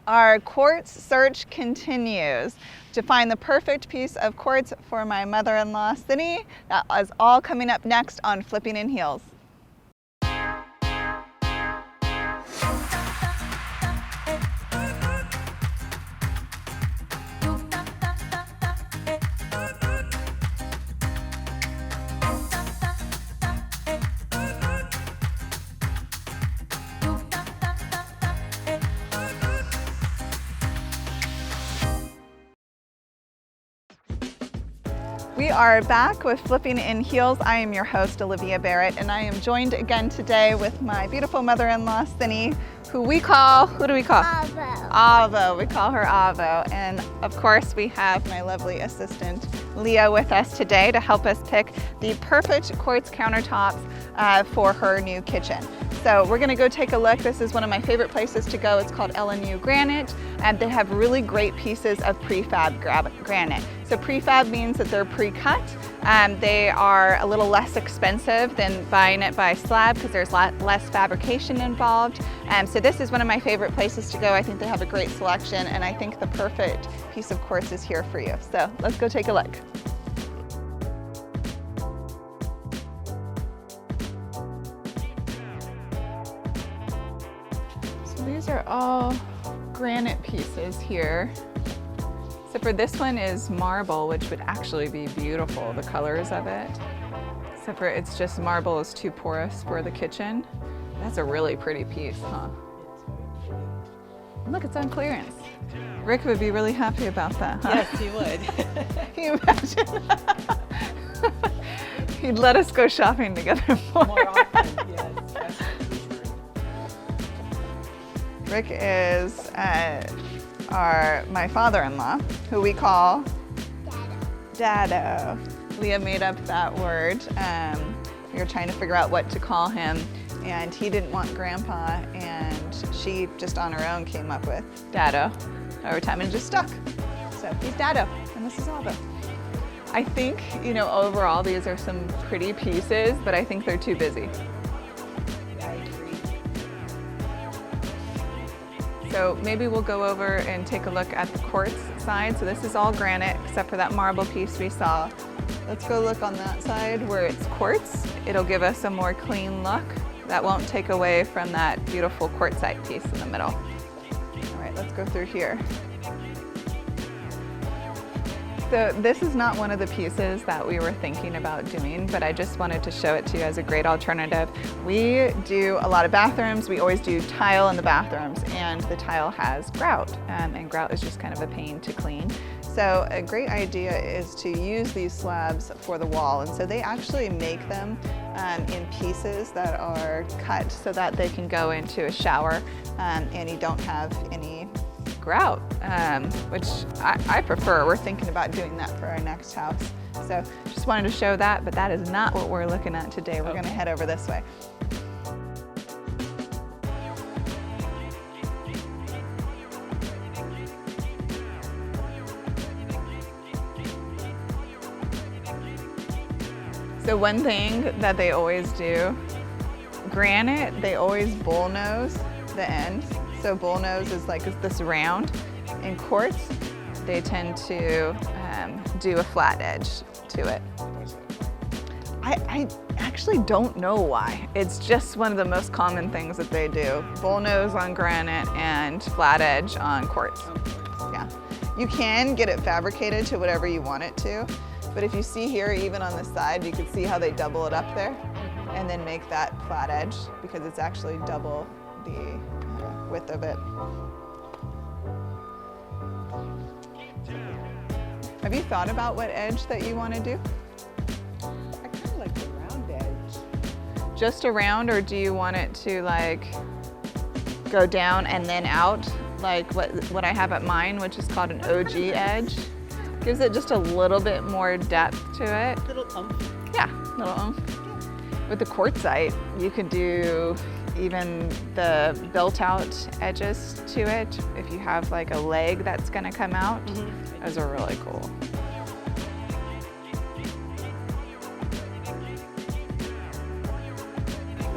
Our quartz search continues to find the perfect piece of quartz for my mother-in-law, Cinnie. That is all coming up next on Flipping in Heels. We are back with Flipping in Heels. I am your host, Olivia Barrett, and I am joined again today with my beautiful mother-in-law, Cinnie, who we call, who do we call? Avo. Avo, we call her Avo. And of course, we have my lovely assistant, Leah, with us today to help us pick the perfect quartz countertops for her new kitchen. So we're gonna go take a look. This is one of my favorite places to go. It's called L&U Granite, and they have really great pieces of prefab granite. So prefab means that they're pre-cut. They are a little less expensive than buying it by slab because there's less fabrication involved. So this is one of my favorite places to go. I think they have a great selection, and I think the perfect piece of quartz is here for you. So let's go take a look. These are all granite pieces here. Except for this one is marble, which would actually be beautiful, the colors of it. Except for it's just marble is too porous for the kitchen. That's a really pretty piece, huh? Look, it's on clearance. Rick would be really happy about that, huh? Yes, he would. Can you imagine? He'd let us go shopping together More often, yes. Rick is my father-in-law, who we call Dado. Leah made up that word. We were trying to figure out what to call him, and he didn't want Grandpa, and she just on her own came up with Dado over time and just stuck. So he's Dado, and this is Avo. I think, you know, overall these are some pretty pieces, but I think they're too busy. So maybe we'll go over and take a look at the quartz side. So this is all granite except for that marble piece we saw. Let's go look on that side where it's quartz. It'll give us a more clean look. That won't take away from that beautiful quartzite piece in the middle. All right, let's go through here. So this is not one of the pieces that we were thinking about doing, but I just wanted to show it to you as a great alternative. We do a lot of bathrooms. We always do tile in the bathrooms, and the tile has grout, and grout is just kind of a pain to clean. So a great idea is to use these slabs for the wall, and so they actually make them in pieces that are cut so that they can go into a shower, and you don't have any grout, which I prefer. We're thinking about doing that for our next house. So just wanted to show that, but that is not what we're looking at today. We're gonna head over this way. So one thing that they always do, granite, they always bullnose the ends. So bullnose is like this round. In quartz, they tend to do a flat edge to it. I actually don't know why. It's just one of the most common things that they do. Bullnose on granite and flat edge on quartz. Yeah. You can get it fabricated to whatever you want it to, but if you see here, even on the side, you can see how they double it up there and then make that flat edge because it's actually double the width of it. Have you thought about what edge that you want to do? I kind of like the round edge. Just around, or do you want it to like go down and then out, like what I have at mine, which is called an OG edge? Gives it just a little bit more depth to it. Little oomph. Yeah, little oomph. With the quartzite, you could do even the built out edges to it. If you have like a leg that's gonna come out, those are really cool.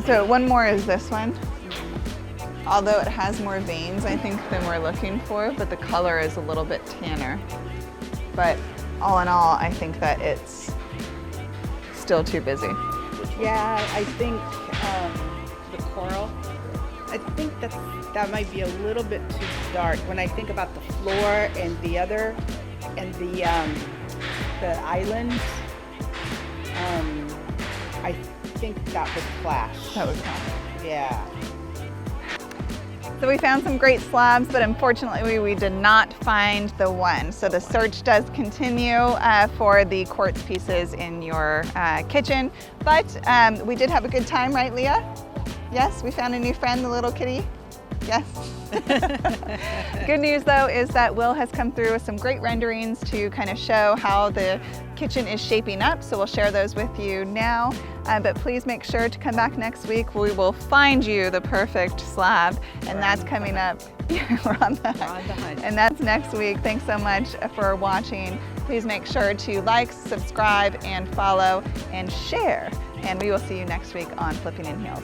So one more is this one. although it has more veins, I think, than we're looking for, but the color is a little bit tanner. But all in all, I think that it's still too busy. Yeah, I think the coral, I think that might be a little bit too dark. When I think about the floor and the other, and the island, I think that would clash. That would clash. Yeah. So we found some great slabs, but unfortunately we did not find the one. So the search does continue for the quartz pieces in your kitchen. But we did have a good time, right, Leah? Yes, we found a new friend, the little kitty. Yes. Good news though is that Will has come through with some great renderings to kind of show how the kitchen is shaping up, so we'll share those with you now. But please make sure to come back next week. We will find you the perfect slab, and that's coming up. We're on the hunt. And that's next week. Thanks so much for watching. Please make sure to like, subscribe, and follow, and share. And we will see you next week on Flipping in Heels.